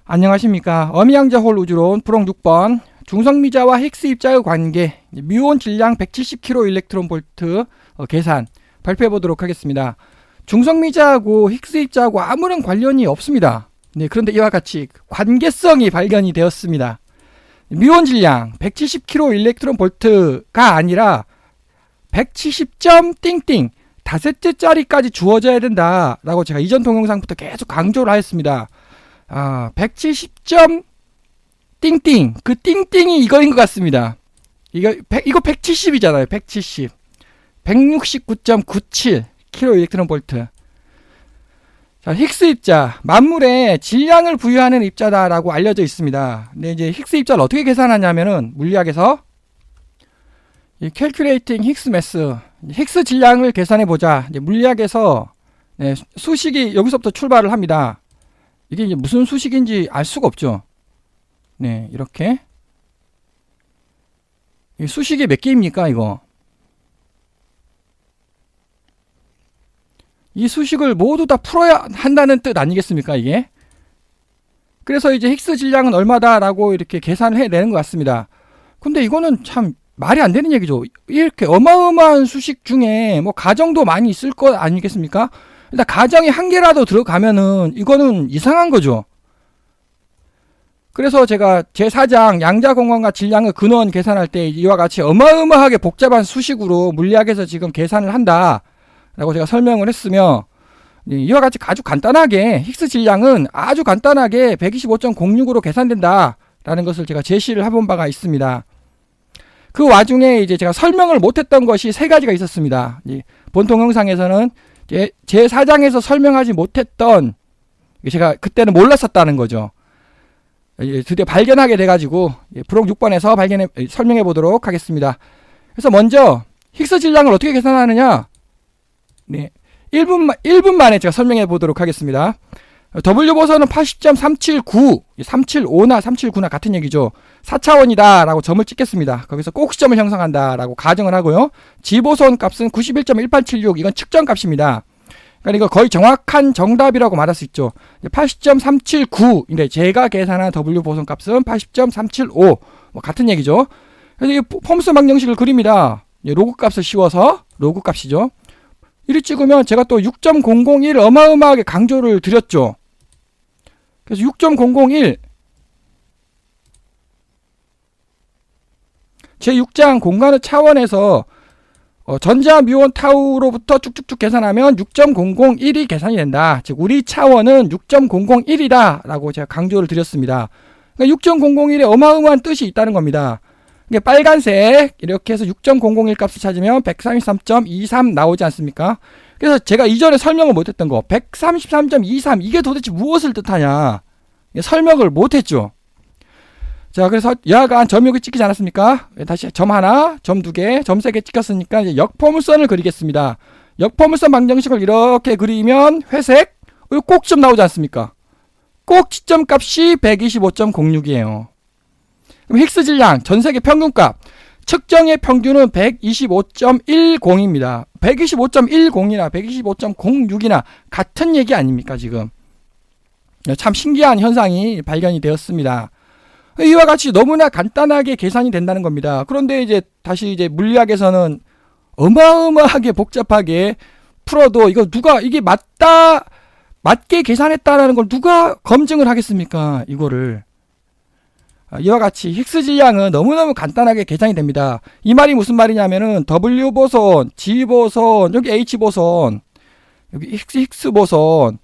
안녕하십니까. 어미양자홀 우주론 프롱 6번 중성미자와 힉스 입자의 관계 뮤온 질량 170kg 일렉트론 볼트 계산 발표해 보도록 하겠습니다. 중성미자하고 힉스 입자하고 아무런 관련이 없습니다. 네, 그런데 이와 같이 관계성이 발견이 되었습니다. 뮤온 질량 170kg 일렉트론 볼트가 아니라 170점 띵띵 다섯째 짜리까지 주어져야 된다라고 제가 이전 동영상부터 계속 강조를 하였습니다. 170점 띵띵, 그 띵띵이 이거인 것 같습니다. 이거 170이잖아요. 170 169.97 kg 일렉트론 볼트. 자, 힉스 입자, 만물에 질량을 부여하는 입자다라고 알려져 있습니다. 근데 이제 힉스 입자를 어떻게 계산하냐면은 물리학에서 이 calculating Higgs mass, 힉스 질량을 계산해 보자. 이제 물리학에서 수식이 여기서부터 출발을 합니다. 이게 이제 무슨 수식인지 알 수가 없죠. 네, 이렇게. 이 수식이 몇 개입니까, 이거? 이 수식을 모두 다 풀어야 한다는 뜻 아니겠습니까, 이게? 그래서 이제 힉스 질량은 얼마다라고 이렇게 계산을 해내는 것 같습니다. 근데 이거는 참 말이 안 되는 얘기죠. 이렇게 어마어마한 수식 중에 뭐 가정도 많이 있을 것 아니겠습니까? 일단 가정이 한 개라도 들어가면은 이거는 이상한 거죠. 그래서 제가 제4장 양자공간과 질량의 근원 계산할 때 이와 같이 어마어마하게 복잡한 수식으로 물리학에서 지금 계산을 한다 라고 제가 설명을 했으며, 이와 같이 아주 간단하게 힉스 질량은 아주 간단하게 125.06으로 계산된다 라는 것을 제가 제시를 해본 바가 있습니다. 그 와중에 이제 제가 설명을 못했던 것이 세 가지가 있었습니다. 본 동영상에서는 제4장에서 설명하지 못했던, 제가 그때는 몰랐었다는 거죠. 드디어 발견하게 돼가지고 프롱 6번에서 설명해 보도록 하겠습니다. 그래서 먼저 힉스 질량을 어떻게 계산하느냐, 1분 만에 제가 설명해 보도록 하겠습니다. W 보선은 80.379, 375나 379나 같은 얘기죠. 4차원이다 라고 점을 찍겠습니다. 거기서 꼭 시점을 형성한다 라고 가정을 하고요. G 보선 값은 91.1876, 이건 측정 값입니다. 그러니까 이거 거의 정확한 정답이라고 말할 수 있죠. 80.379, 근데 제가 계산한 W 보선 값은 80.375, 뭐 같은 얘기죠. 그래서 이 폼슨 방정식을 그립니다. 로그 값을 씌워서 로그 값이죠. 이를 찍으면 제가 또 6.001 어마어마하게 강조를 드렸죠. 그래서 6.001 제6장 공간의 차원에서 전자 뮤온 타우로부터 쭉쭉쭉 계산하면 6.001이 계산이 된다. 즉 우리 차원은 6.001이다 라고 제가 강조를 드렸습니다. 그러니까 6.001에 어마어마한 뜻이 있다는 겁니다. 이게 빨간색 이렇게 해서 6.001 값을 찾으면 133.23 나오지 않습니까? 그래서 제가 이전에 설명을 못했던 거 133.23 이게 도대체 무엇을 뜻하냐, 설명을 못했죠. 자, 그래서 여하간 점이 여기 찍히지 않았습니까? 다시 점 하나, 점 두 개, 점 세 개 찍혔으니까 이제 역포물선을 그리겠습니다. 역포물선 방정식을 이렇게 그리면 회색, 꼭지점 나오지 않습니까? 꼭지점 값이 125.06이에요. 그럼 힉스 질량 전세계 평균값 측정의 평균은 125.10입니다. 125.10이나 125.06이나 같은 얘기 아닙니까 지금? 참 신기한 현상이 발견이 되었습니다. 이와 같이 너무나 간단하게 계산이 된다는 겁니다. 그런데 이제 다시 이제 물리학에서는 어마어마하게 복잡하게 풀어도 이거 누가 이게 맞게 계산했다라는 걸 누가 검증을 하겠습니까? 이거를. 이와 같이 힉스 질량은 너무너무 간단하게 계산이 됩니다. 이 말이 무슨 말이냐면은 W 보선, G 보선, 여기 H 보선, 여기 힉스 보선,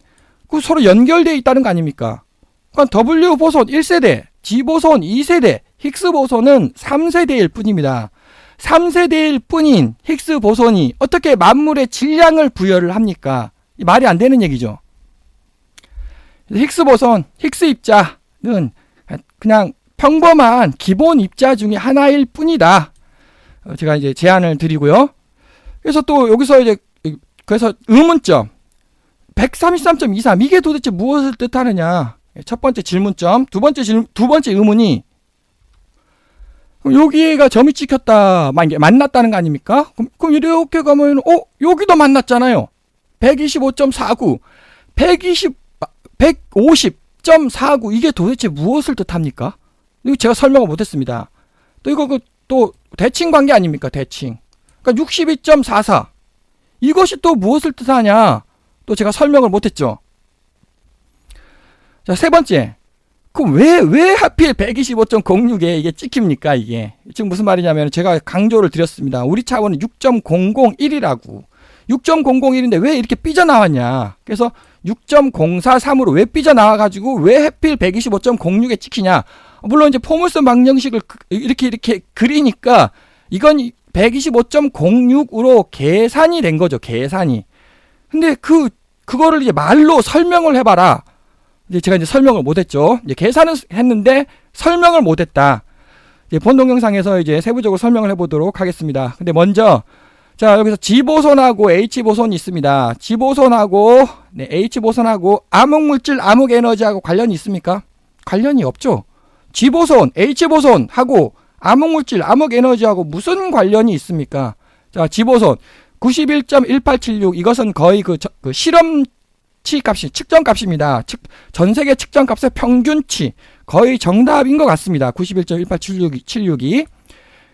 그 서로 연결되어 있다는 거 아닙니까? 그러니까 W 보선 1세대, G 보선 2세대, 힉스 보선은 3세대일 뿐입니다. 3세대일 뿐인 힉스 보선이 어떻게 만물의 질량을 부여를 합니까? 이 말이 안 되는 얘기죠. 힉스 보선, 힉스 입자는 그냥 평범한 기본 입자 중에 하나일 뿐이다. 제가 이제 제안을 드리고요. 그래서 또 여기서 이제 그래서 의문점 133.23 이게 도대체 무엇을 뜻하느냐? 첫 번째 질문점, 두 번째 의문이 여기가 점이 찍혔다, 만났다는 거 아닙니까? 그럼 이렇게 가면 여기도 만났잖아요. 125.49, 150, 10.49 이게 도대체 무엇을 뜻합니까? 이거 제가 설명을 못했습니다. 또 이거 또 대칭 관계 아닙니까? 대칭. 그러니까 62.44 이것이 또 무엇을 뜻하냐? 또 제가 설명을 못했죠. 자, 세 번째. 그럼 왜 하필 125.06에 이게 찍힙니까? 이게 지금 무슨 말이냐면 제가 강조를 드렸습니다. 우리 차원은 6.001이라고. 6.001인데 왜 이렇게 삐져나왔냐? 그래서 6.043으로 왜 삐져나와가지고 왜 하필 125.06에 찍히냐? 물론 이제 포물선 방정식을 이렇게 그리니까 이건 125.06으로 계산이 된 거죠. 계산이. 근데 그거를 이제 말로 설명을 해봐라. 이제 제가 이제 설명을 못했죠. 이제 계산은 했는데 설명을 못했다. 이제 본 동영상에서 이제 세부적으로 설명을 해보도록 하겠습니다. 근데 먼저 자, 여기서 G보선하고 H보선이 있습니다. G보선하고 H보선하고 암흑물질, 암흑에너지하고 관련이 있습니까? 관련이 없죠. G보선, H보선하고 암흑물질, 암흑에너지하고 무슨 관련이 있습니까? 자, G보선 91.1876 이것은 거의 그 실험치 값이 측정값입니다. 전 세계 측정값의 평균치 거의 정답인 것 같습니다. 91.1876이.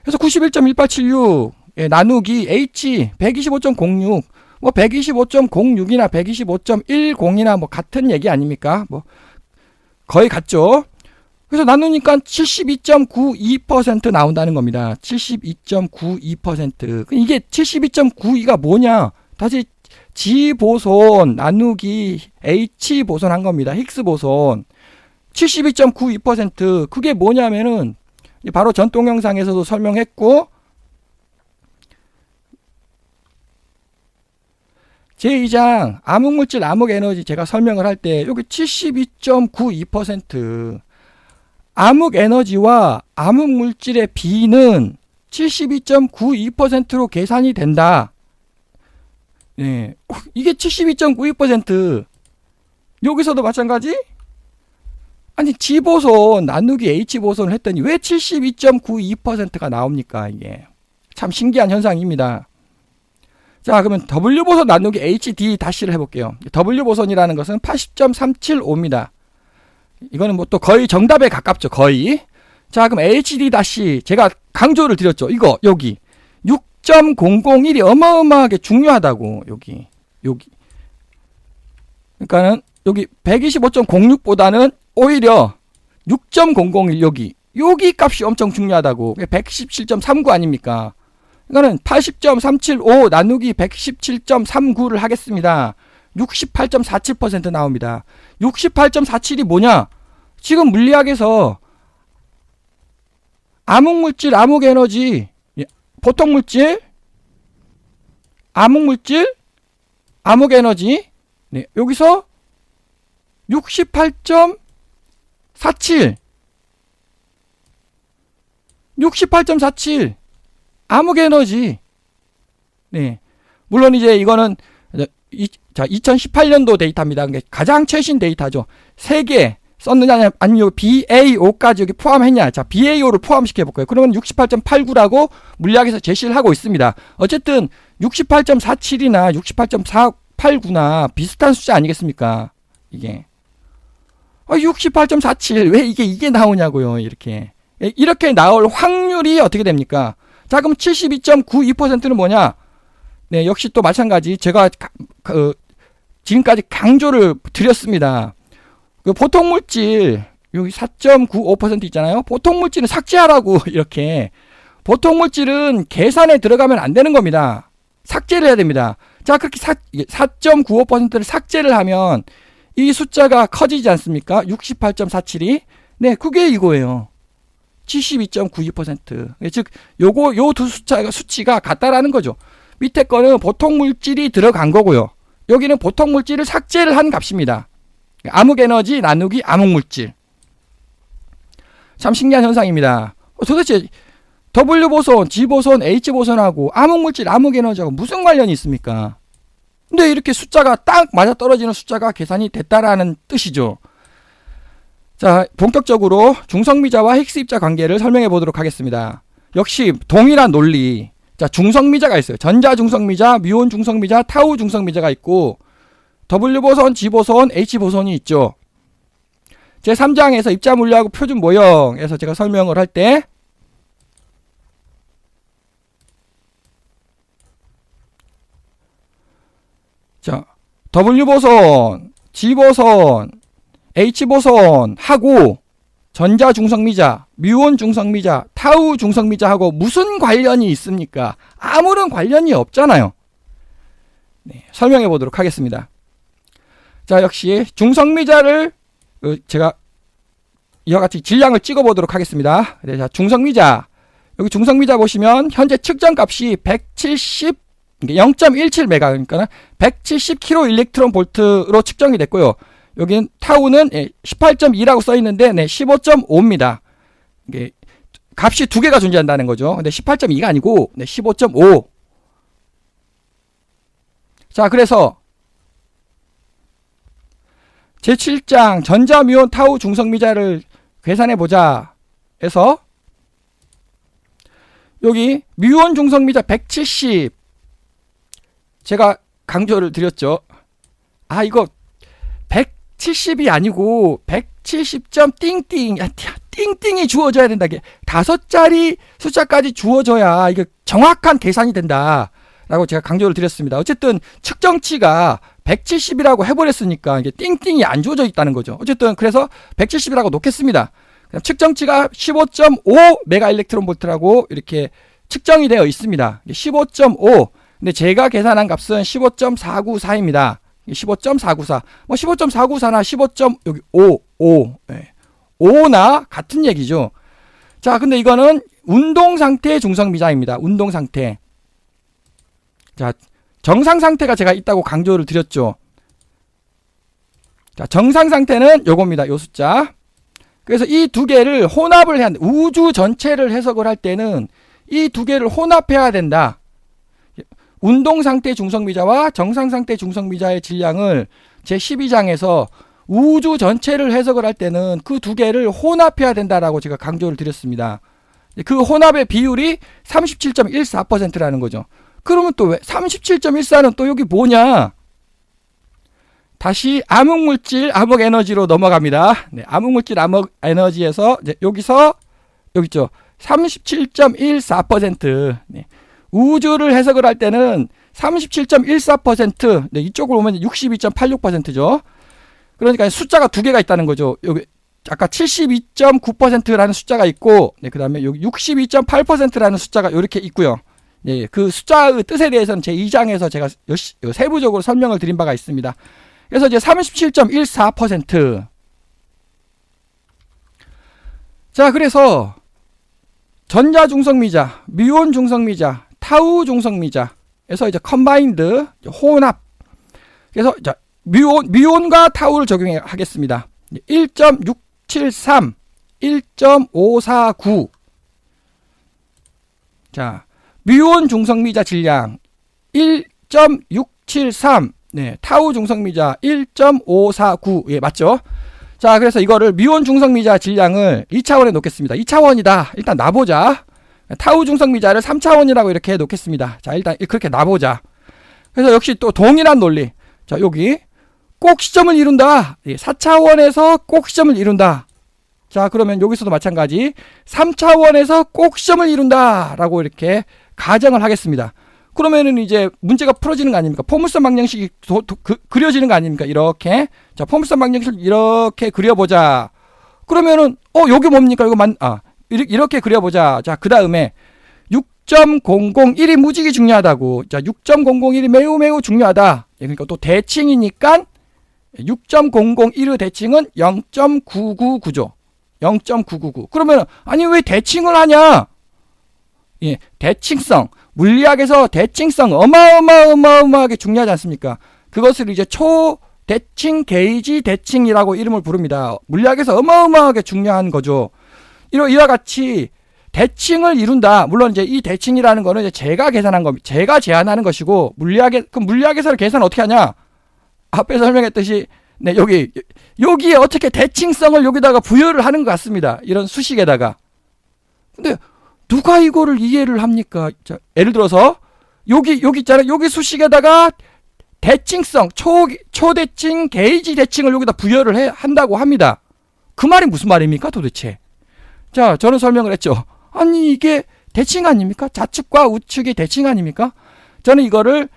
그래서 91.1876 나누기 H 125.06 뭐 125.06이나 125.10이나 뭐 같은 얘기 아닙니까? 뭐 거의 같죠. 그래서 나누니까 72.92% 나온다는 겁니다. 72.92%. 이게 72.92가 뭐냐? 다시 G 보선 나누기 H 보선 한 겁니다. 힉스 보선. 72.92% 그게 뭐냐면은 바로 전 동영상에서도 설명했고 제2장 암흑물질 암흑에너지 제가 설명을 할 때 여기 72.92% 암흑에너지와 암흑물질의 비는 72.92%로 계산이 된다. 네. 이게 72.92% 여기서도 마찬가지? 아니 G보선 나누기 H보선을 했더니 왜 72.92%가 나옵니까? 이게 참 신기한 현상입니다. 자, 그러면 W보선 나누기 HD 다시를 해볼게요. W보선이라는 것은 80.375입니다. 이거는 뭐 또 거의 정답에 가깝죠. 거의. 자, 그럼 HD 다시 제가 강조를 드렸죠. 이거 여기 6.001이 어마어마하게 중요하다고. 여기 그러니까는 여기 125.06보다는 오히려 6.001 여기 값이 엄청 중요하다고. 117.39 아닙니까? 이거는 80.375 나누기 117.39를 하겠습니다. 68.47% 나옵니다. 68.47이 뭐냐? 지금 물리학에서 암흑물질, 암흑에너지, 보통물질, 암흑물질, 암흑에너지 네, 여기서 68.47 68.47 암흑에너지. 네. 물론 이제 이거는 2018년도 데이터입니다. 가장 최신 데이터죠. 세개 썼느냐 아니면 BAO까지 여기 포함했냐. 자, BAO를 포함시켜 볼까요? 그러면 68.89라고 물리학에서 제시를 하고 있습니다. 어쨌든 68.47이나 68.489나 비슷한 숫자 아니겠습니까? 이게 68.47 왜 이게 나오냐고요. 이렇게 나올 확률이 어떻게 됩니까? 자, 그럼 72.92%는 뭐냐? 네, 역시 또 마찬가지. 제가 지금까지 강조를 드렸습니다. 보통물질, 여기 4.95% 있잖아요. 보통물질은 삭제하라고, 이렇게. 보통물질은 계산에 들어가면 안 되는 겁니다. 삭제를 해야 됩니다. 자, 그렇게 4.95%를 삭제를 하면 이 숫자가 커지지 않습니까? 68.47이. 네, 그게 이거예요. 72.92%. 즉, 요 두 수치가 같다라는 거죠. 밑에 거는 보통물질이 들어간 거고요. 여기는 보통물질을 삭제를 한 값입니다. 암흑에너지 나누기 암흑물질. 참 신기한 현상입니다. 도대체 W보선, G보선, H보선하고 암흑물질, 암흑에너지하고 무슨 관련이 있습니까? 근데 이렇게 숫자가 딱 맞아떨어지는 숫자가 계산이 됐다라는 뜻이죠. 자, 본격적으로 중성미자와 힉스입자 관계를 설명해 보도록 하겠습니다. 역시 동일한 논리. 자, 중성미자가 있어요. 전자 중성미자, 뮤온 중성미자, 타우 중성미자가 있고 W보선, G보선, H보선이 있죠. 제3장에서 입자 물리하고 표준 모형에서 제가 설명을 할 때 자, W보선, G보선, H보선 하고 전자 중성미자, 뮤온 중성미자, 타우 중성미자하고 무슨 관련이 있습니까? 아무런 관련이 없잖아요. 네, 설명해 보도록 하겠습니다. 자, 역시 중성미자를 제가 이와 같이 질량을 찍어 보도록 하겠습니다. 네, 자, 중성미자. 여기 중성미자 보시면 현재 측정값이 0.17메가, 그러니까 170kV/V로 측정이 됐고요. 여기는 타우는 18.2라고 써 있는데 15.5입니다. 이게 값이 두 개가 존재한다는 거죠. 근데 18.2가 아니고 15.5. 자, 그래서 제7장 전자 뮤온 타우 중성미자를 계산해 보자 해서 여기 뮤온 중성미자 170 제가 강조를 드렸죠. 아, 이거 170이 아니고 170점 띵띵, 야, 띵띵이 주어져야 된다. 이게 5자리 숫자까지 주어져야 이게 정확한 계산이 된다 라고 제가 강조를 드렸습니다. 어쨌든 측정치가 170이라고 해버렸으니까 이게 띵띵이 안 주어져 있다는 거죠. 어쨌든 그래서 170이라고 놓겠습니다. 측정치가 15.5 메가 일렉트론 볼트라고 이렇게 측정이 되어 있습니다. 15.5. 근데 제가 계산한 값은 15.494입니다. 15.494. 뭐 15.494나 15.5 네. 5나 같은 얘기죠. 자, 근데 이거는 운동 상태 중성미자입니다. 운동 상태. 자, 정상 상태가 제가 있다고 강조를 드렸죠. 자, 정상 상태는 요겁니다. 요 숫자. 그래서 이 두 개를 혼합을 해야 한다. 우주 전체를 해석을 할 때는 이 두 개를 혼합해야 된다. 운동 상태 중성미자와 정상 상태 중성미자의 질량을 제12장에서 우주 전체를 해석을 할 때는 그 두 개를 혼합해야 된다라고 제가 강조를 드렸습니다. 그 혼합의 비율이 37.14%라는 거죠. 그러면 또 왜 37.14는 또 여기 뭐냐? 다시 암흑물질 암흑에너지로 넘어갑니다. 네, 암흑물질 암흑에너지에서 여기서 여기 있죠. 37.14%. 네. 우주를 해석을 할 때는 37.14%, 네, 이쪽으로 오면 62.86%죠. 그러니까 숫자가 두 개가 있다는 거죠. 여기 아까 72.9%라는 숫자가 있고, 네, 그 다음에 여기 62.8%라는 숫자가 이렇게 있고요. 네, 그 숫자의 뜻에 대해서는 제 2장에서 제가 세부적으로 설명을 드린 바가 있습니다. 그래서 이제 37.14%. 자, 그래서 전자 중성미자, 뮤온 중성미자, 타우 중성미자에서 이제 컴바인드 혼합. 그래서 자, 뮤온과 타우를 적용하겠습니다. 1.673, 1.549. 자, 뮤온 중성미자 질량 1.673, 네, 타우 중성미자 1.549. 예, 맞죠? 자, 그래서 이거를 뮤온 중성미자 질량을 2차원에 놓겠습니다. 2차원이다. 일단 놔보자. 타우 중성미자를 3차원이라고 이렇게 놓겠습니다. 자, 일단 그렇게 놔보자. 그래서 역시 또 동일한 논리. 자, 여기 꼭 시점을 이룬다. 4차원에서 꼭 시점을 이룬다. 자, 그러면 여기서도 마찬가지 3차원에서 꼭 시점을 이룬다 라고 이렇게 가정을 하겠습니다. 그러면은 이제 문제가 풀어지는 거 아닙니까? 포물선 방정식이 그려지는 거 아닙니까? 이렇게. 자, 포물선 방정식을 이렇게 그려보자. 그러면은 여기 뭡니까? 이렇게 그려보자. 자, 그 다음에 6.001이 무지개 중요하다고. 자, 6.001이 매우 중요하다. 그러니까 또 대칭이니까 6.001의 대칭은 0.999죠. 0.999. 그러면 아니 왜 대칭을 하냐? 예, 대칭성. 물리학에서 대칭성 어마어마하게 중요하지 않습니까? 그것을 이제 초대칭 게이지 대칭이라고 이름을 부릅니다. 물리학에서 어마어마하게 중요한 거죠. 이와 같이 대칭을 이룬다. 물론 이제 이 대칭이라는 거는 이제 제가 계산한 겁니다. 제가 제안하는 것이고 물리학에서 계산 어떻게 하냐? 앞에 설명했듯이 네, 여기에 어떻게 대칭성을 여기다가 부여를 하는 것 같습니다. 이런 수식에다가. 근데 누가 이거를 이해를 합니까? 자, 예를 들어서 여기 있잖아요. 여기 수식에다가 대칭성 초대칭 게이지 대칭을 여기다 부여를 한다고 합니다. 그 말이 무슨 말입니까 도대체? 자, 저는 설명을 했죠. 아니 이게 대칭 아닙니까? 좌측과 우측의 대칭 아닙니까? 저는 이거를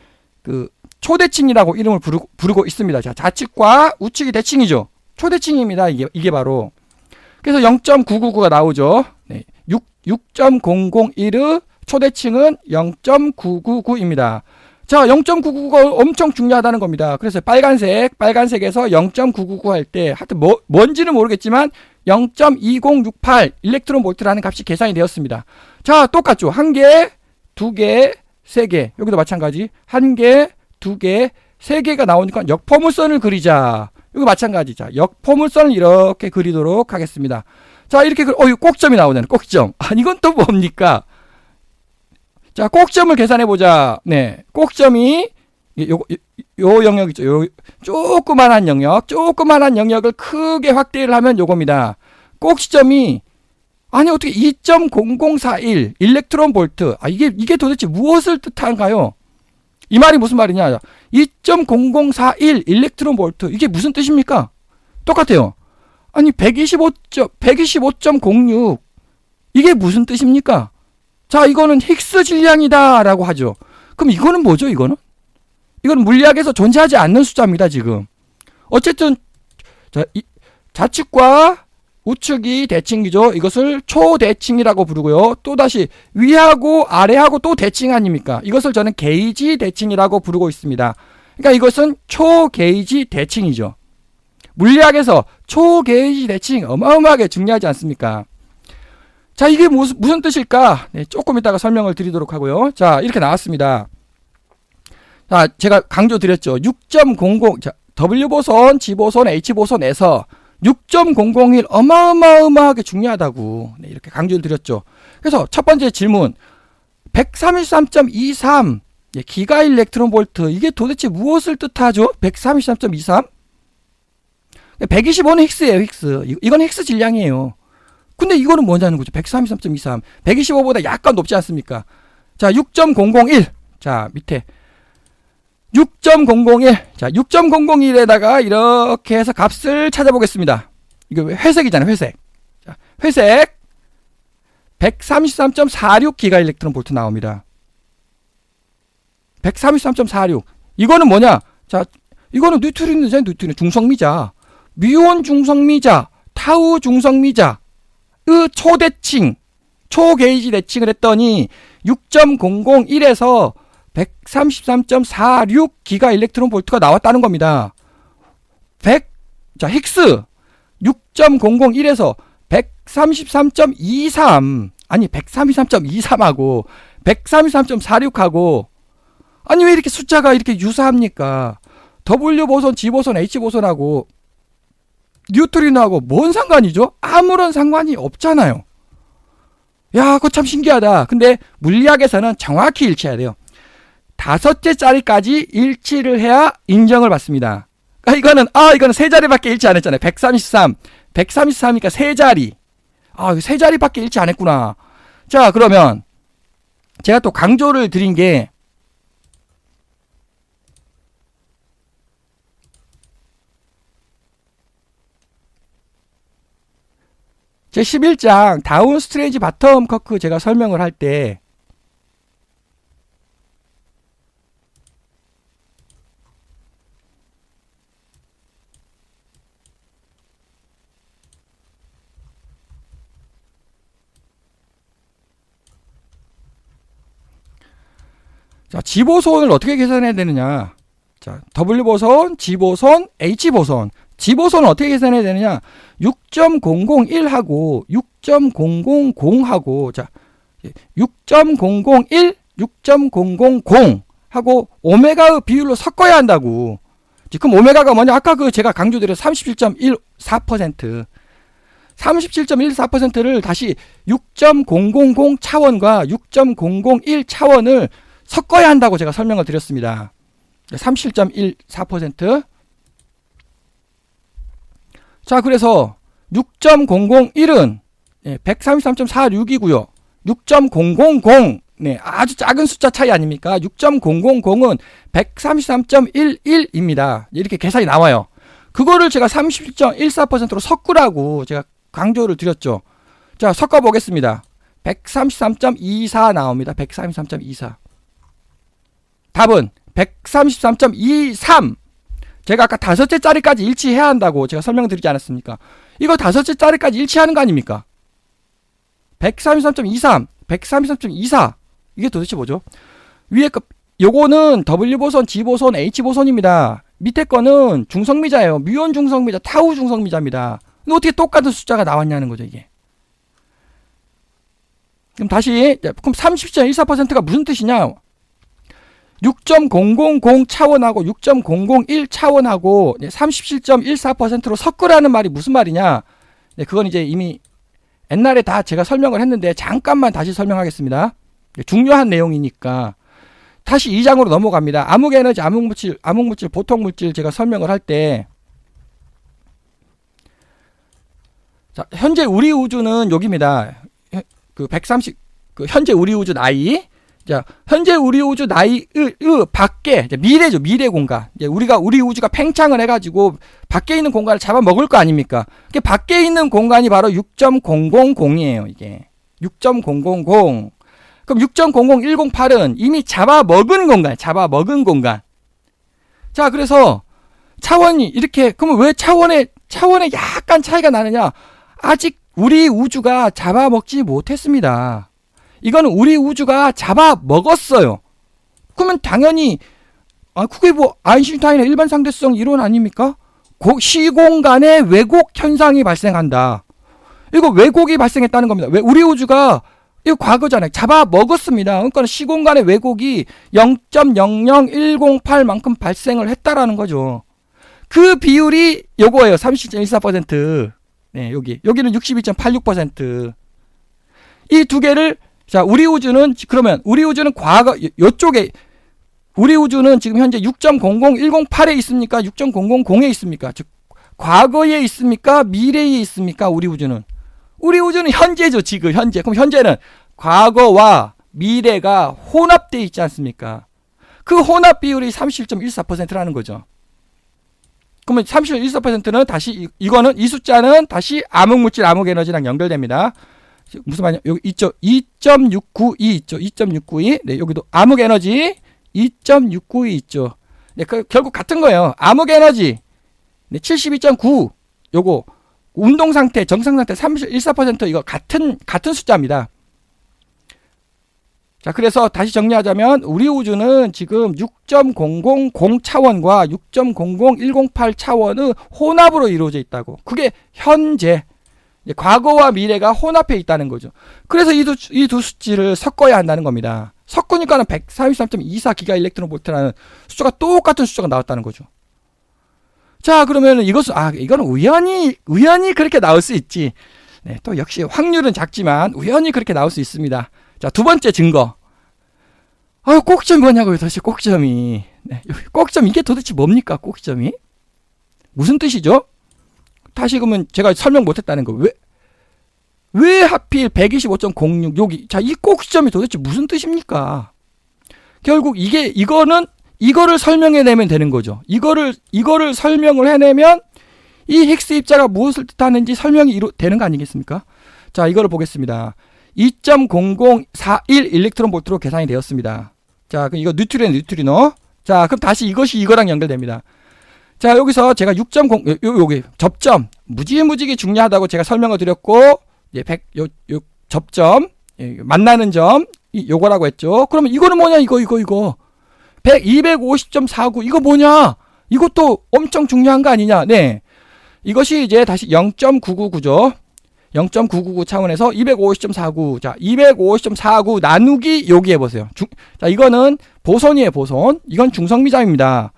그 초대칭이라고 이름을 부르고 있습니다. 자, 좌측과 우측이 대칭이죠. 초대칭입니다. 이게 바로. 그래서 0.999가 나오죠. 네, 6.001의 초대칭은 0.999입니다. 자, 0.999가 엄청 중요하다는 겁니다. 그래서 빨간색에서 0.999 할 때 하여튼 뭔지는 모르겠지만 0.2068 일렉트론 볼트라는 값이 계산이 되었습니다. 자, 똑같죠. 1개, 2개, 3개. 여기도 마찬가지. 1개, 2개, 3개가 나오니까 역포물선을 그리자. 여기 마찬가지. 자, 역포물선을 이렇게 그리도록 하겠습니다. 자, 이렇게 이거 꼭점이 나오잖아요. 꼭점. 아, 이건 또 뭡니까? 자, 꼭점을 계산해 보자. 네, 꼭점이 요 영역 있죠. 요 조그만한 영역을 크게 확대를 하면 요겁니다. 꼭지점이 아니 어떻게 2.0041 일렉트론 볼트. 아, 이게 도대체 무엇을 뜻한가요? 이 말이 무슨 말이냐? 2.0041 일렉트론 볼트. 이게 무슨 뜻입니까? 똑같아요. 아니 125.06 이게 무슨 뜻입니까? 자, 이거는 힉스 질량이다 라고 하죠. 그럼 이거는 뭐죠? 이거는 물리학에서 존재하지 않는 숫자입니다. 지금 어쨌든 자, 좌측과 우측이 대칭이죠. 이것을 초대칭이라고 부르고요. 또다시 위하고 아래하고 또 대칭 아닙니까? 이것을 저는 게이지 대칭이라고 부르고 있습니다. 그러니까 이것은 초게이지 대칭이죠. 물리학에서 초게이지 대칭 어마어마하게 중요하지 않습니까? 자, 이게 무슨 뜻일까? 네, 조금 이따가 설명을 드리도록 하고요. 자, 이렇게 나왔습니다. 자, 제가 강조드렸죠. 6.00, 자, W보선, G보선, H보선에서 6.001 어마어마하게 중요하다고. 네, 이렇게 강조를 드렸죠. 그래서 첫 번째 질문. 133.23 네, 기가 일렉트론 볼트. 이게 도대체 무엇을 뜻하죠? 133.23? 125는 힉스예요, 힉스. 이건 힉스 질량이에요. 근데 이거는 뭐냐는 거죠. 133.23. 125보다 약간 높지 않습니까? 자, 6.001. 자, 밑에. 6.001. 자, 6.001에다가 이렇게 해서 값을 찾아보겠습니다. 이거 회색이잖아요, 회색. 자, 회색. 133.46 기가 일렉트론 볼트 나옵니다. 133.46. 이거는 뭐냐? 자, 이거는 뉴트린이잖아요, 뉴트린. 중성미자. 뮤온 중성미자. 타우 중성미자. 초대칭, 초게이지 대칭을 했더니 6.001에서 133.46 기가 일렉트론 볼트가 나왔다는 겁니다. 자, 힉스 6.001에서 133.23 아니 133.23하고 133.46하고 아니 왜 이렇게 숫자가 이렇게 유사합니까? W보선, G보선, H보선하고 뉴트린하고 뭔 상관이죠? 아무런 상관이 없잖아요. 야, 그거 참 신기하다. 근데 물리학에서는 정확히 일치해야 돼요. 5째 자리까지 일치를 해야 인정을 받습니다. 그러니까 이거는 세 자리밖에 일치 안 했잖아요. 133이니까 세 자리. 아, 세 자리밖에 일치 안 했구나. 자, 그러면 제가 또 강조를 드린 게 제 11장 다운 스트레이지 바텀 커크 제가 설명을 할 때 자, G보선을 어떻게 계산해야 되느냐? 자, W보선, G보선, H보선. G보선은 어떻게 계산해야 되느냐? 6.001하고 6.000하고 자, 6.001, 6.000하고 오메가의 비율로 섞어야 한다고. 그럼 오메가가 뭐냐? 아까 제가 강조드린 37.14%. 37.14%를 다시 6.000 차원과 6.001 차원을 섞어야 한다고 제가 설명을 드렸습니다. 37.14%. 자, 그래서 6.001은 133.46이고요. 6.000 네, 아주 작은 숫자 차이 아닙니까? 6.000은 133.11입니다. 이렇게 계산이 나와요. 그거를 제가 37.14%로 섞으라고 제가 강조를 드렸죠. 자, 섞어 보겠습니다. 133.24 나옵니다. 133.24. 답은 133.23. 제가 아까 다섯째 자리까지 일치해야 한다고 제가 설명드리지 않았습니까? 이거 다섯째 자리까지 일치하는 거 아닙니까? 133.23, 133.24. 이게 도대체 뭐죠? 위에 거, 요거는 W보선, G보선, H보선입니다. 밑에 거는 중성미자예요. 뮤온 중성미자, 타우 중성미자입니다. 근데 어떻게 똑같은 숫자가 나왔냐는 거죠, 이게. 그럼 다시, 그럼 30.14%가 무슨 뜻이냐? 6.000 차원하고 6.001 차원하고 37.14%로 섞으라는 말이 무슨 말이냐? 네, 그건 이제 이미 옛날에 다 제가 설명을 했는데 잠깐만 다시 설명하겠습니다. 중요한 내용이니까. 다시 2장으로 넘어갑니다. 암흑에너지, 암흑물질, 보통물질 제가 설명을 할 때, 자, 현재 우리 우주는 여기입니다. 현재 우리 우주 나이. 자, 현재 우리 우주 나이 밖에, 미래죠. 미래 공간. 이제 우리 우주가 팽창을 해가지고 밖에 있는 공간을 잡아먹을 거 아닙니까? 그 밖에 있는 공간이 바로 6.000이에요, 이게. 6.000. 그럼 6.00108은 이미 잡아먹은 공간. 자, 그래서 차원이 이렇게, 그러면 왜 차원에 약간 차이가 나느냐? 아직 우리 우주가 잡아먹지 못했습니다. 이거는 우리 우주가 잡아먹었어요. 그러면 당연히, 그게 뭐, 아인슈타인의 일반 상대성 이론 아닙니까? 시공간에 왜곡 현상이 발생한다. 이거 왜곡이 발생했다는 겁니다. 왜 우리 우주가 이거 과거잖아요. 잡아먹었습니다. 그러니까 시공간의 왜곡이 0.00108만큼 발생을 했다라는 거죠. 그 비율이 요거예요. 30.14%. 네, 여기는 62.86%. 이 두 개를, 자, 우리 우주는 과거, 요쪽에, 우리 우주는 지금 현재 6.00108에 있습니까? 6.000에 있습니까? 즉, 과거에 있습니까? 미래에 있습니까? 우리 우주는 현재죠, 지금, 현재. 그럼 현재는 과거와 미래가 혼합되어 있지 않습니까? 그 혼합 비율이 37.14%라는 거죠. 그러면 37.14%는 다시, 이 숫자는 다시 암흑물질, 암흑에너지랑 연결됩니다. 무슨 말이냐? 여기 있죠. 2.692 있죠. 2.692. 네, 여기도 암흑에너지 2.692 있죠. 네, 결국 같은 거예요. 암흑에너지. 네, 72.9. 요거. 운동상태, 정상상태 31.4% 이거 같은 숫자입니다. 자, 그래서 다시 정리하자면 우리 우주는 지금 6.000 차원과 6.00108 차원의 혼합으로 이루어져 있다고. 그게 현재, 과거와 미래가 혼합해 있다는 거죠. 그래서 이 두 수치를 섞어야 한다는 겁니다. 섞으니까는 133.24 기가 일렉트론 볼트라는 숫자가 똑같은 숫자가 나왔다는 거죠. 자, 그러면 이거는 우연히 그렇게 나올 수 있지. 네, 또 역시 확률은 작지만 우연히 그렇게 나올 수 있습니다. 자, 두 번째 증거. 꼭점이 뭐냐고요, 도대체 꼭점이. 네, 꼭점, 이게 도대체 뭡니까, 꼭점이? 무슨 뜻이죠? 다시 그러면 제가 설명 못했다는 거. 왜 하필 125.06, 여기. 자, 이 꼭점이 도대체 무슨 뜻입니까? 결국 이거를 설명해내면 되는 거죠. 이거를 설명을 해내면 이 힉스 입자가 무엇을 뜻하는지 설명이 되는 거 아니겠습니까? 자, 이거를 보겠습니다. 2.0041 일렉트론 볼트로 계산이 되었습니다. 자, 그럼 이거 뉴트리노. 자, 그럼 다시 이것이 이거랑 연결됩니다. 자, 여기서 제가 6.0, 여기 접점. 무지무지게 중요하다고 제가 설명을 드렸고, 접점. 만나는 점. 요거라고 했죠. 그러면 이거는 뭐냐, 이거. 250.49 이거 뭐냐? 이것도 엄청 중요한 거 아니냐? 네. 이것이 이제 다시 0.999죠. 0.999 차원에서 250.49. 자, 250.49 나누기 여기 해보세요. 자, 이거는 보선이에요, 보선. 이건 중성미자입니다.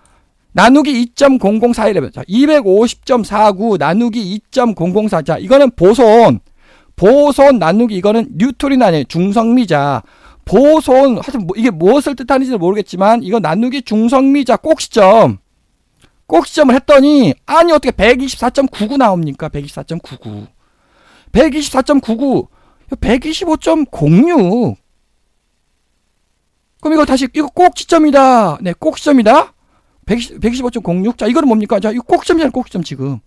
나누기 2.0041. 자, 250.49 나누기 2.004. 자, 이거는 보선. 보선 나누기 이거는 뉴트리노 아니에요. 중성미자. 보선, 하여튼 이게 무엇을 뜻하는지는 모르겠지만 이거 나누기 중성미자 꼭시점을 했더니 아니 어떻게 124.99 나옵니까? 124.99 125.06. 그럼 이거 다시 이거 꼭지점이다. 네, 꼭지점이다. 125.06. 자, 이거는 뭡니까? 자, 이 꼭지점이잖아요. 꼭지점 지금.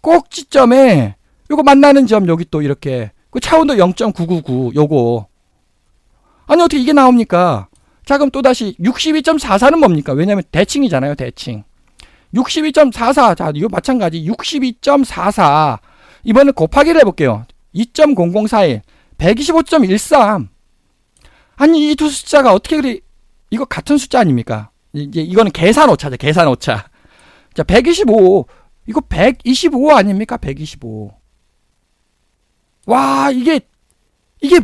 꼭지점에 요거 만나는 점 여기 또 이렇게 그 차원도 0.999 요거. 아니 어떻게 이게 나옵니까? 자, 그럼 또다시 62.44는 뭡니까? 왜냐면 대칭이잖아요. 대칭. 62.44. 자, 이거 마찬가지. 62.44. 이번에 곱하기를 해볼게요. 2.0041. 125.13. 아니, 이 두 숫자가 어떻게 그리, 이거 같은 숫자 아닙니까? 이제 이거는 계산 오차죠. 계산 오차. 자, 125. 이거 125 아닙니까? 125. 와, 이게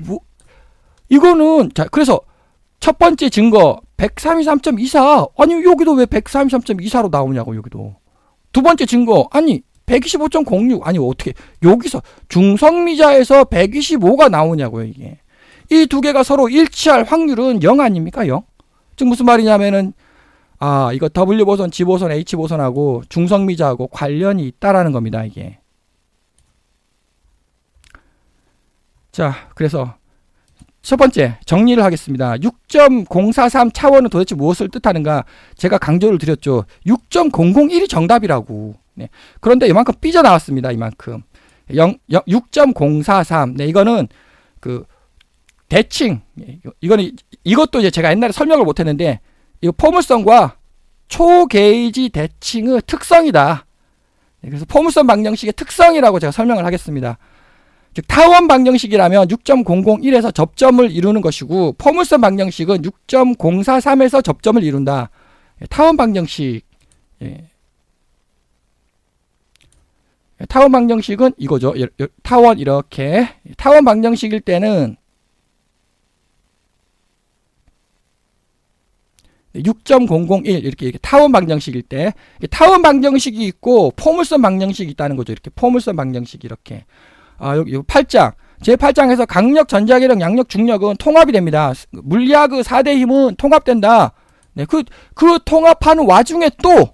뭐, 이거는, 자, 그래서 첫 번째 증거 133.24. 아니, 여기도 왜 133.24로 나오냐고, 여기도. 두 번째 증거, 아니, 125.06. 아니, 어떻게, 여기서 중성미자에서 125가 나오냐고요, 이게. 이 두 개가 서로 일치할 확률은 0 아닙니까? 0? 즉 무슨 말이냐면은 이거 W 보선, G 보선, H 보선하고 중성미자하고 관련이 있다라는 겁니다, 이게. 자, 그래서 첫 번째 정리를 하겠습니다. 6.043 차원은 도대체 무엇을 뜻하는가? 제가 강조를 드렸죠. 6.001이 정답이라고. 네. 그런데 이만큼 삐져나왔습니다. 이만큼. 6.043. 네, 이거는 그 대칭. 이것도 이제 제가 옛날에 설명을 못 했는데, 이거 포물선과 초게이지 대칭의 특성이다. 네, 그래서 포물선 방정식의 특성이라고 제가 설명을 하겠습니다. 즉, 타원 방정식이라면 6.001에서 접점을 이루는 것이고, 포물선 방정식은 6.043에서 접점을 이룬다. 타원 방정식. 타원 방정식은 이거죠. 타원 이렇게. 타원 방정식일 때는 6.001 이렇게 타원 방정식일 때, 타원 방정식이 있고 포물선 방정식이 있다는 거죠. 이렇게 포물선 방정식 이렇게. 여기 8장. 제8장에서 강력, 전자기력, 양력, 중력은 통합이 됩니다. 물리학의 4대 힘은 통합된다. 네, 그 통합하는 와중에 또예요.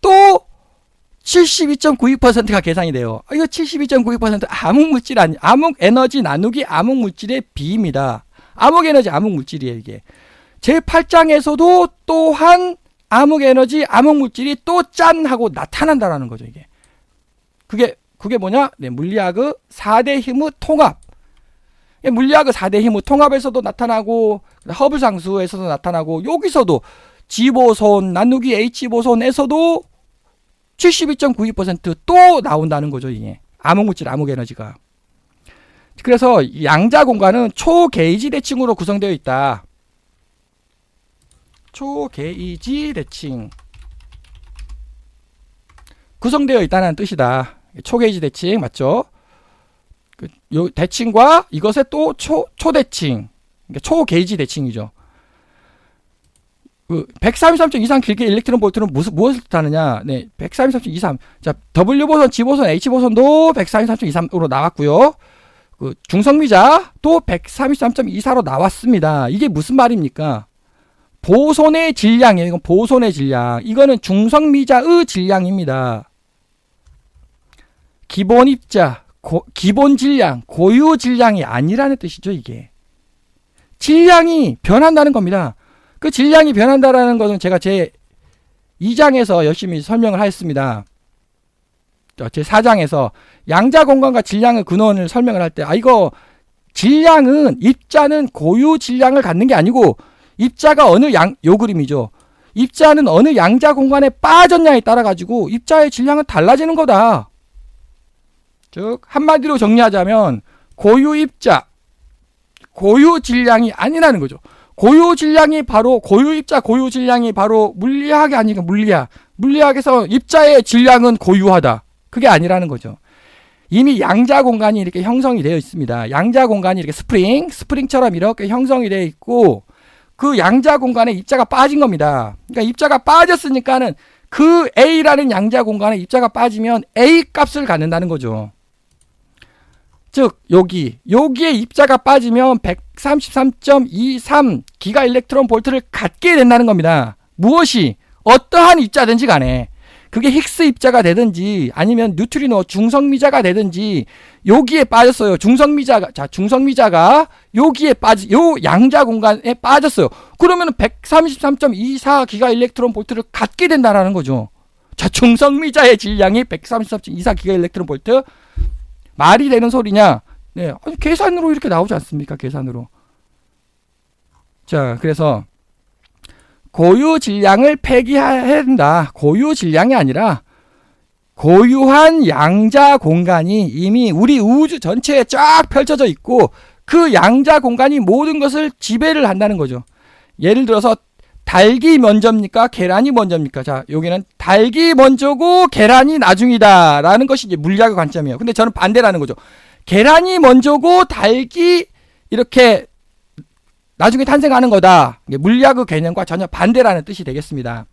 또 72.92%가 계산이 돼요. 이거 72.92% 암흑 에너지 나누기 암흑 물질의 비입니다. 암흑 에너지, 암흑 물질이에요, 이게. 제8장에서도 또한 암흑 에너지, 암흑 물질이 또 짠 하고 나타난다라는 거죠, 이게. 그게 뭐냐? 네, 물리학의 4대 힘의 통합. 물리학의 4대 힘의 통합에서도 나타나고, 허블 상수에서도 나타나고, 여기서도 G보손, 나누기 H보손에서도 72.92% 또 나온다는 거죠, 이게. 암흑 물질, 암흑 에너지가. 그래서 양자 공간은 초게이지 대칭으로 구성되어 있다. 초게이지 대칭. 구성되어 있다는 뜻이다. 초게이지 대칭, 맞죠? 요 대칭과 이것의 또 초대칭. 그러니까 초게이지 대칭이죠. 133.23 길게 일렉트론 볼트는 무엇을 뜻하느냐? 네, 133.23. 자, W 보선, G 보선, H 보선도 133.23으로 나왔고요. 중성미자 또 133.24로 나왔습니다. 이게 무슨 말입니까? 보손의 질량이에요. 이건 보손의 질량. 이거는 중성미자의 질량입니다. 기본 입자, 기본 질량, 고유 질량이 아니라는 뜻이죠, 이게. 질량이 변한다는 겁니다. 그 질량이 변한다라는 것은 제가 제 2장에서 열심히 설명을 하였습니다. 제 4장에서 양자 공간과 질량의 근원을 설명을 할 때, 이거 질량은, 입자는 고유 질량을 갖는 게 아니고, 입자가 요 그림이죠. 입자는 어느 양자 공간에 빠졌냐에 따라 가지고 입자의 질량은 달라지는 거다. 즉, 한마디로 정리하자면, 고유 입자, 고유 질량이 아니라는 거죠. 고유 입자 고유 질량이 바로 물리학이 아니고 물리학에서 입자의 질량은 고유하다. 그게 아니라는 거죠. 이미 양자 공간이 이렇게 형성이 되어 있습니다. 양자 공간이 이렇게 스프링처럼 이렇게 형성이 되어 있고, 그 양자 공간에 입자가 빠진 겁니다. 그러니까 입자가 빠졌으니까는 그 A라는 양자 공간에 입자가 빠지면 A 값을 갖는다는 거죠. 즉 여기에 입자가 빠지면 133.23 기가 일렉트론 볼트를 갖게 된다는 겁니다. 무엇이 어떠한 입자든지 간에. 그게 힉스 입자가 되든지 아니면 뉴트리노 중성미자가 되든지 여기에 빠졌어요. 중성미자가 여기에 요 양자 공간에 빠졌어요. 그러면 133.24 기가 일렉트론 볼트를 갖게 된다라는 거죠. 자, 중성미자의 질량이 133.24 기가 일렉트론 볼트. 말이 되는 소리냐? 네, 아니, 계산으로 이렇게 나오지 않습니까? 계산으로. 자, 그래서 고유 질량을 폐기해야 된다. 고유 질량이 아니라 고유한 양자 공간이 이미 우리 우주 전체에 쫙 펼쳐져 있고 그 양자 공간이 모든 것을 지배를 한다는 거죠. 예를 들어서 닭이 먼저입니까? 계란이 먼저입니까? 자, 여기는 닭이 먼저고 계란이 나중이다 라는 것이 이제 물리학의 관점이에요. 근데 저는 반대라는 거죠. 계란이 먼저고 닭이 이렇게 나중에 탄생하는 거다. 물리학의 개념과 전혀 반대라는 뜻이 되겠습니다.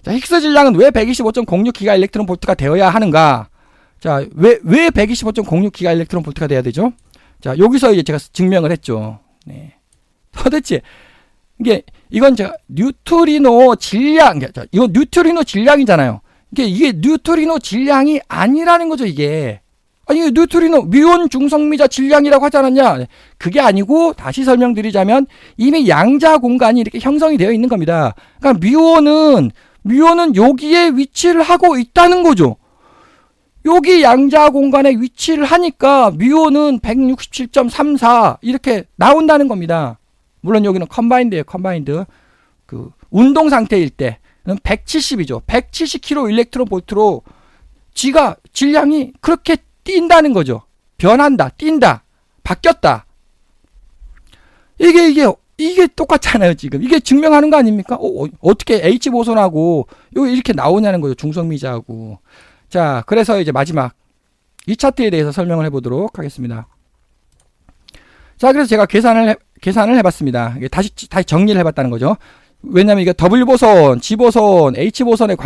자, 힉스 질량은 왜 125.06 기가 일렉트론 볼트가 되어야 하는가? 자, 왜 125.06 기가 일렉트론 볼트가 돼야 되죠? 자, 여기서 이제 제가 증명을 했죠. 네. 도대체 이건 제가 뉴트리노 질량, 이거 뉴트리노 질량이잖아요. 이게 뉴트리노 질량이 아니라는 거죠, 이게. 아니, 뉴트리노 뮤온 중성미자 질량이라고 하지 않았냐? 그게 아니고 다시 설명드리자면 이미 양자 공간이 이렇게 형성이 되어 있는 겁니다. 그러니까 뮤온은 여기에 위치를 하고 있다는 거죠. 여기 양자 공간에 위치를 하니까 뮤온은 167.34 이렇게 나온다는 겁니다. 물론 여기는 컴바인드예요. 컴바인드. 그 운동 상태일 때는 170이죠. 170kg 일렉트론 볼트로 질량이 그렇게 뛴다는 거죠. 변한다, 뛴다, 바뀌었다. 이게 똑같잖아요, 지금. 이게 증명하는 거 아닙니까? 어떻게 H 보선하고 여기 이렇게 나오냐는 거죠, 중성미자하고. 자, 그래서 이제 마지막 이 차트에 대해서 설명을 해보도록 하겠습니다. 자, 그래서 제가 계산을 해봤습니다. 다시 정리를 해봤다는 거죠. 왜냐면 이게 W 보선, G 보선, H 보선의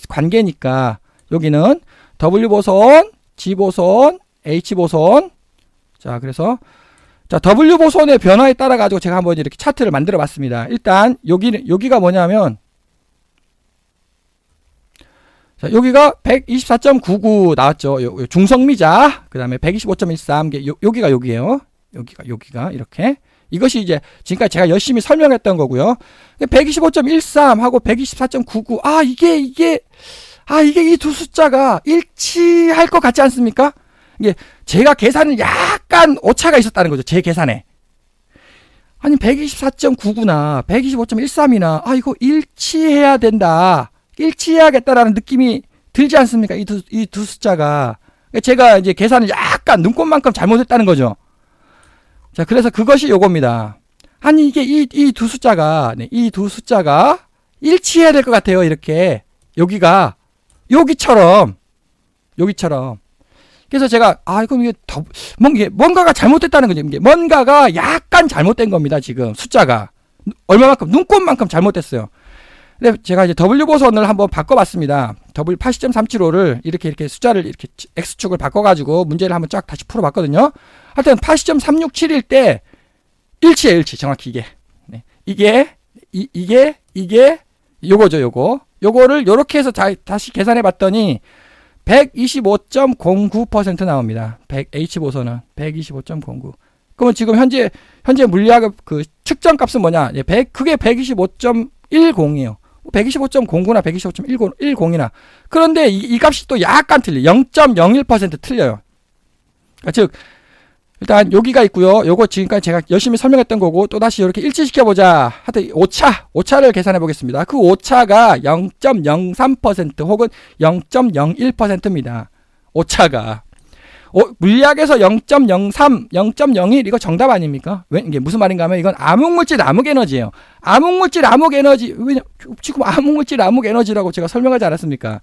관계니까 여기는 W 보선, G 보선, H 보선. 자, 그래서 W 보선의 변화에 따라 가지고 제가 한번 이렇게 차트를 만들어 봤습니다. 일단 여기가 뭐냐면 자, 여기가 124.99 나왔죠. 중성미자. 그다음에 125.13 여기가 여기예요. 여기가 이렇게. 이것이 이제 지금까지 제가 열심히 설명했던 거고요. 125.13 하고 124.99. 이게 이 두 숫자가 일치할 것 같지 않습니까? 이게 제가 계산은 약간 오차가 있었다는 거죠. 제 계산에. 아니 124.99나 125.13이나 이거 일치해야 된다. 일치해야겠다라는 느낌이 들지 않습니까? 이 두 숫자가. 제가 이제 계산을 약간 눈꼽만큼 잘못했다는 거죠. 자, 그래서 그것이 요겁니다. 아니 이게 이 두 숫자가 일치해야 될 것 같아요. 이렇게 여기처럼. 그래서 제가 그럼 이게 뭔가가 잘못됐다는 거죠. 이게 뭔가가 약간 잘못된 겁니다. 지금 숫자가 얼마만큼 눈꼽만큼 잘못됐어요. 근데 제가 이제 W 보선을 한번 바꿔봤습니다. W 80.375를 이렇게 숫자를 이렇게 X축을 바꿔가지고 문제를 한번 쫙 다시 풀어봤거든요. 하여튼 80.367일 때 일치예요, 일치. 정확히 이게. 네. 이게 요거죠, 요거를 요렇게 해서 다시 계산해봤더니 125.09% 나옵니다. H 보선은 125.09. 그러면 지금 현재 물리학의 그 측정값은 뭐냐? 그게 125.10이에요. 125.09나 125.10이나. 그런데 이 값이 또 약간 틀려요. 0.01% 틀려요. 그러니까 즉 일단 여기가 있고요. 요거 지금까지 제가 열심히 설명했던 거고 또다시 이렇게 일치시켜보자. 하여튼 오차를 계산해 보겠습니다. 그 오차가 0.03% 혹은 0.01%입니다. 오차가. 물리학에서 0.03, 0.01 이거 정답 아닙니까? 이게 무슨 말인가 하면 이건 암흑물질 암흑에너지예요. 암흑물질 암흑에너지. 지금 암흑물질 암흑에너지라고 제가 설명하지 않았습니까?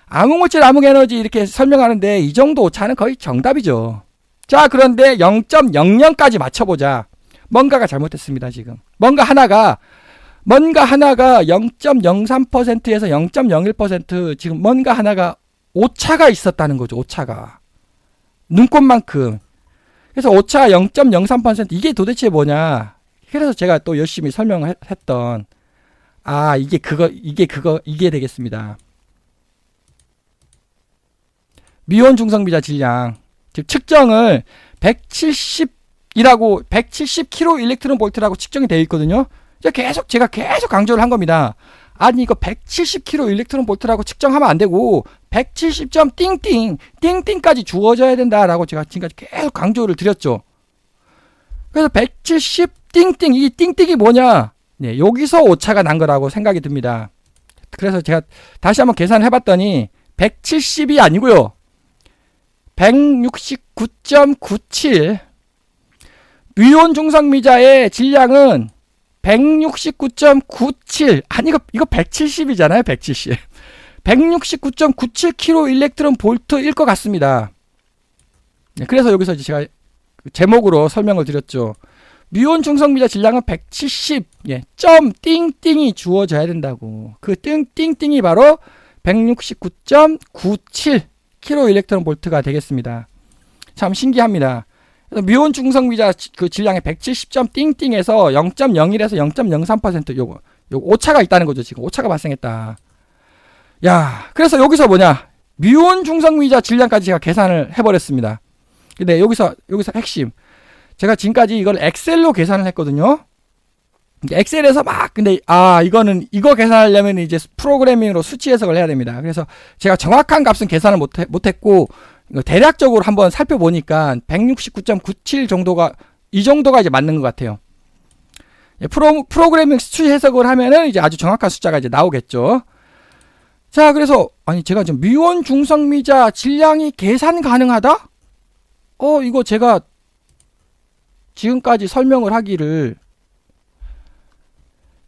암흑물질 암흑에너지 이렇게 설명하는데 이 정도 오차는 거의 정답이죠. 자, 그런데 0.00까지 맞춰보자. 뭔가가 잘못됐습니다, 지금. 뭔가 하나가 0.03%에서 0.01% 지금 뭔가 하나가 오차가 있었다는 거죠, 오차가. 눈꼽만큼. 그래서 오차 0.03% 이게 도대체 뭐냐. 그래서 제가 또 열심히 설명했던 이게 되겠습니다. 미온 중성미자 질량 즉 측정을 170이라고 170kV/V라고 측정이 되어 있거든요. 제가 계속 강조를 한 겁니다. 아니 이거 170kV/V라고 측정하면 안 되고 170점 띵띵까지 주어져야 된다라고 제가 지금까지 계속 강조를 드렸죠. 그래서 170 띵띵, 이 띵띵이 뭐냐? 네, 여기서 오차가 난 거라고 생각이 듭니다. 그래서 제가 다시 한번 계산을 해봤더니 170이 아니고요. 169.97 미온 중성미자의 질량은 169.97 아니 이거 170이잖아요. 170 169.97kV/V일 것 같습니다. 네, 그래서 여기서 이제 제가 제목으로 설명을 드렸죠. 미온 중성미자 질량은 170 점 띵띵이 주어져야 된다고. 그 띵띵이 바로 169.97 kV/V가 되겠습니다. 참 신기합니다. 그래서 미온 중성미자 그 질량의 170점 띵띵에서 0.01에서 0.03% 요거 오차가 있다는 거죠. 지금 오차가 발생했다. 야, 그래서 여기서 뭐냐? 미온 중성미자 질량까지 제가 계산을 해버렸습니다. 근데 여기서 핵심. 제가 지금까지 이걸 엑셀로 계산을 했거든요. 엑셀에서 근데 이거 계산하려면 이제 프로그래밍으로 수치 해석을 해야 됩니다. 그래서 제가 정확한 값은 계산을 못했고 대략적으로 한번 살펴보니까 169.97 정도가 이 정도가 이제 맞는 것 같아요. 프로그래밍 수치 해석을 하면은 이제 아주 정확한 숫자가 이제 나오겠죠. 자, 그래서 제가 지금 미온 중성미자 질량이 계산 가능하다? 이거 제가 지금까지 설명을 하기를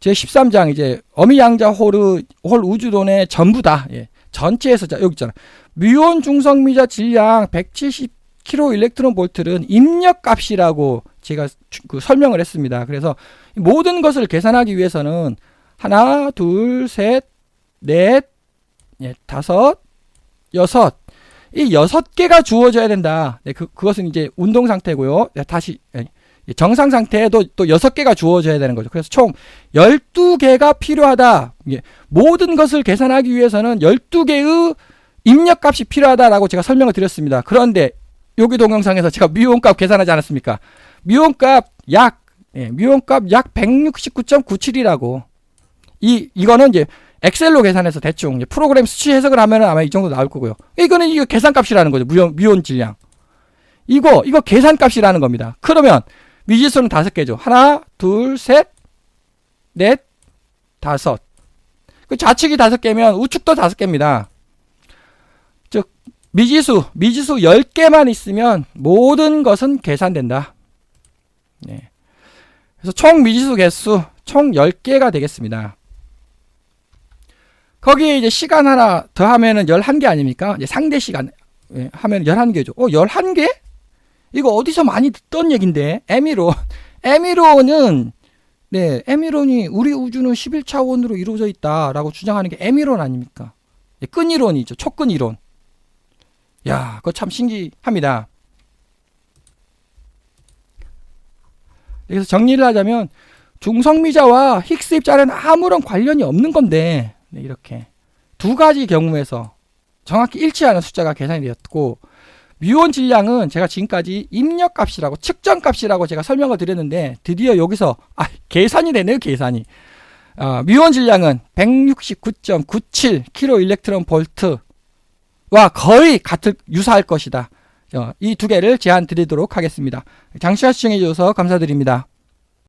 제 13장 이제 어미양자 홀 우주론의 전부다. 전체에서 여기 있잖아. 미온 중성미자 질량 170kV/V는 입력값이라고 제가 설명을 했습니다. 그래서 모든 것을 계산하기 위해서는 하나, 둘, 셋, 넷, 다섯, 여섯 이 6개가 주어져야 된다. 그것은 이제 운동 상태고요. 다시 정상 상태에도 또 6개가 주어져야 되는 거죠. 그래서 총 12개가 필요하다. 모든 것을 계산하기 위해서는 12개의 입력값이 필요하다라고 제가 설명을 드렸습니다. 그런데 여기 동영상에서 제가 미온값 계산하지 않았습니까? 미온값 약 169.97이라고. 이거는 이제 엑셀로 계산해서 대충 프로그램 수치 해석을 하면 아마 이 정도 나올 거고요. 이거는 이거 계산값이라는 거죠. 미온 질량. 이거 계산값이라는 겁니다. 그러면 미지수는 5개죠. 하나, 둘, 셋, 넷, 다섯. 그 좌측이 5개면 우측도 5개입니다. 즉 미지수 10개만 있으면 모든 것은 계산된다. 그래서 총 미지수 개수 총 10개가 되겠습니다. 거기에 이제 시간 하나 더 하면은 11개 아닙니까? 이제 상대 시간 하면 11개죠. 11개? 이거 어디서 많이 듣던 얘긴데. 에미론은 에미론이 우리 우주는 11차원으로 이루어져 있다라고 주장하는 게 에미론 아닙니까? 끈이론이죠. 촉끈이론. 야, 그거 참 신기합니다. 그래서 정리를 하자면 중성미자와 힉스 입자는 아무런 관련이 없는 건데 이렇게 두 가지 경우에서 정확히 일치하는 숫자가 계산이 되었고, 미온 질량은 제가 지금까지 입력값이라고 측정값이라고 제가 설명을 드렸는데 드디어 여기서 계산이 되네요. 계산이. 미온 질량은 169.97 kV/V와 거의 유사할 것이다. 이 두 개를 제안 드리도록 하겠습니다. 장시간 시청해 주셔서 감사드립니다.